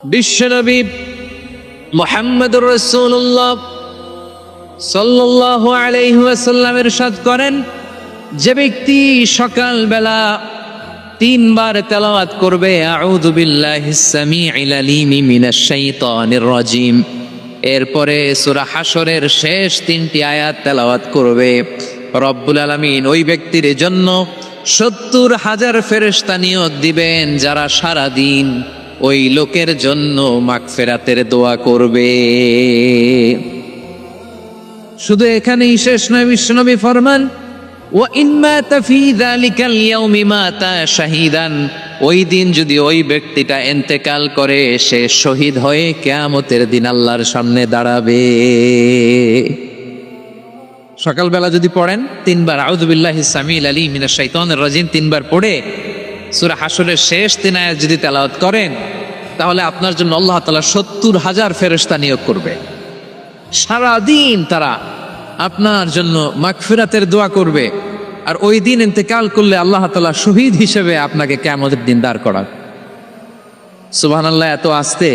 বিশ্বনবী মুহাম্মদুর রাসূলুল্লাহ সাল্লাল্লাহু আলাইহি ওয়াসাল্লাম ইরশাদ করেন, যে ব্যক্তি সকালবেলা তিনবার তেলাওয়াত করবে আউযু বিল্লাহিস সামিউল আলিম মিনাশ শাইতানির রাজিম, এরপরে সূরা হাশরের শেষ তিনটি আয়াত তেলাওয়াত করবে, রব্বুল আলামিন ওই ব্যক্তির জন্য ৭০,০০০ ফেরেশতা নিয়োগ দিবেন যারা সারা দিন ওই লোকের জন্য মাগফিরাতের দোয়া করবে। শুধু এখানেই শেষ নয়, বিশ্বনবী ফরমান ওয়া ইন মাতা ফি যালিকাল ইয়াউমি মাতা শাহীদান, ওই দিন যদি ওই ব্যক্তিটা ইন্তেকাল করে সে শহীদ হয়ে কিয়ামতের দিন আল্লাহর সামনে দাঁড়াবে। সকালবেলা যদি পড়েন তিনবার আউযু বিল্লাহিস সামিউল আলিম মিনাশ শাইতানির রাজিম তিনবার পড়ে সূরা হাশরের শেষ তিন আয়াত যদি তেলাওয়াত করেন, তাহলে আপনার জন্য আল্লাহ তাআলা ৭০,০০০ ফেরেশতা নিয়োগ করবে। সারা দিন তারা আপনার জন্য মাগফিরাতের দোয়া করবে, আর ওই দিন ইন্তেকাল করলে আল্লাহ তাআলা শহীদ হিসেবে আপনাকে কিয়ামতের দিন দাঁড় করান। সুবহানাল্লাহ, এত আস্তে।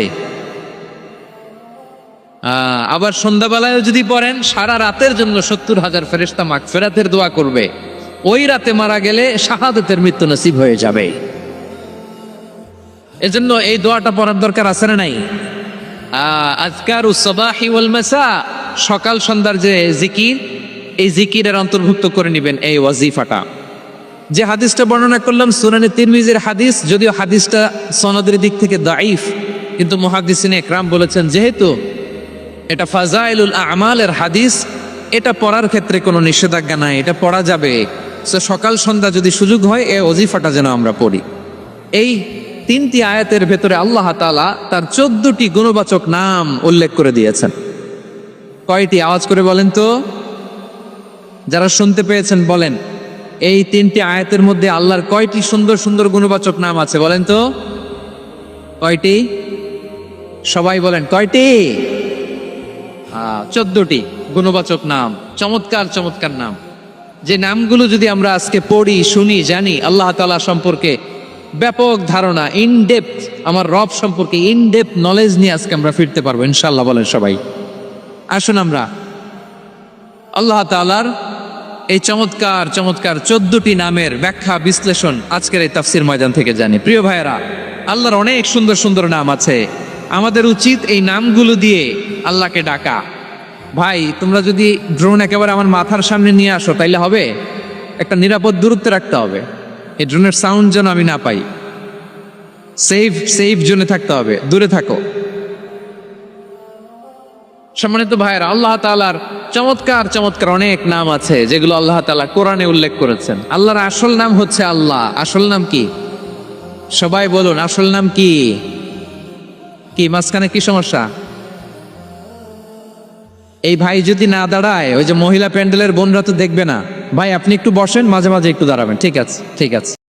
আবার সন্ধ্যাবেলায় যদি পড়েন, সারা রাতের জন্য ৭০,০০০ ফেরেশতা মাগফিরাতের দোয়া করবে। ওই রাতে মারা গেলে শাহাদাতের মৃত্যু নসিব হয়ে যাবে। এজন্য এই দোয়াটা পড়ার দরকার আছে না নাই? আযকারুস সাবাহি ওয়াল মাসা, সকাল সন্ধ্যার যে জিকির, এই জিকিরের অন্তর্ভুক্ত করে নেবেন এই ওয়াজিফাটা। যে হাদিসটা বর্ণনা করলাম সুনানে তিরমিজির হাদিস, যদিও হাদিসটা সনদের দিক থেকে দাঈফ, কিন্তু মুহাদ্দিসিনে ইকরাম বলেছেন যেহেতু এটা ফাজাইলুল আমালের হাদিস, এটা পড়ার ক্ষেত্রে কোনো নিষেধাজ্ঞা নাই, এটা পড়া যাবে। সকাল সন্ধ্যা যদি সুযোগ হয় এই ওয়াজিফাটা যেন আমরা পড়ি। এই তিনটি আয়াতের ভেতরে আল্লাহ তাআলা তার ১৪টি গুণবাচক নাম উল্লেখ করে দিয়েছেন। কয়টি? আওয়াজ করে বলেন তো, যারা শুনতে পেয়েছেন বলেন, এই তিনটি আয়াতের মধ্যে আল্লাহর কয়টি সুন্দর সুন্দর গুণবাচক নাম আছে বলেন তো? কয়টি? সবাই বলেন কয়টি? ১৪টি গুণবাচক নাম, চমৎকার চমৎকার নাম। যে নামগুলো যদি আমরা আজকে পড়ি, শুনি, জানি, আল্লাহ তাআলা সম্পর্কে ব্যাপক ধারণা, ইনডেপথ, আমার রব সম্পর্কে ইনডেপথ নলেজ নিয়ে আজকে আমরা ফিরতে পারবো ইনশাআল্লাহ। বলেন সবাই। আসুন আমরা আল্লাহ তাআলার এই চমৎকার চমৎকার ১৪টি নামের ব্যাখ্যা বিশ্লেষণ আজকের এই তাফসীর ময়দান থেকে জানি। প্রিয় ভাইয়েরা, আল্লাহর অনেক সুন্দর সুন্দর নাম আছে, আমাদের উচিত এই নামগুলো দিয়ে আল্লাহকে ডাকা। ভাই, তোমরা যদি ড্রোন একেবারে আমার মাথার সামনে নিয়ে আসো তাইলে হবে? একটা নিরাপদ দূরত্বে রাখতে হবে, এই ড্রোনের সাউন্ড যেন আমি না পাই। সেফ জোনে থাকতে হবে, দূরে থাকো। সম্মানিত ভাইয়েরা, আল্লাহ তাআলার চমৎকার চমৎকার অনেক নাম আছে যেগুলো আল্লাহ তাআলা কোরআনে উল্লেখ করেছেন। আল্লাহর আসল নাম হচ্ছে আল্লাহ। আসল নাম কি? সবাই বলুন, আসল নাম কি? কি মাঝখানে কি সমস্যা? এই ভাই যদি না দাঁড়ায়, ওই যে মহিলা প্যান্ডেলের বোনরা তো দেখবে না। ভাই আপনি একটু বসেন, মাঝে মাঝে একটু দাঁড়াবেন। ঠিক আছে, ঠিক আছে।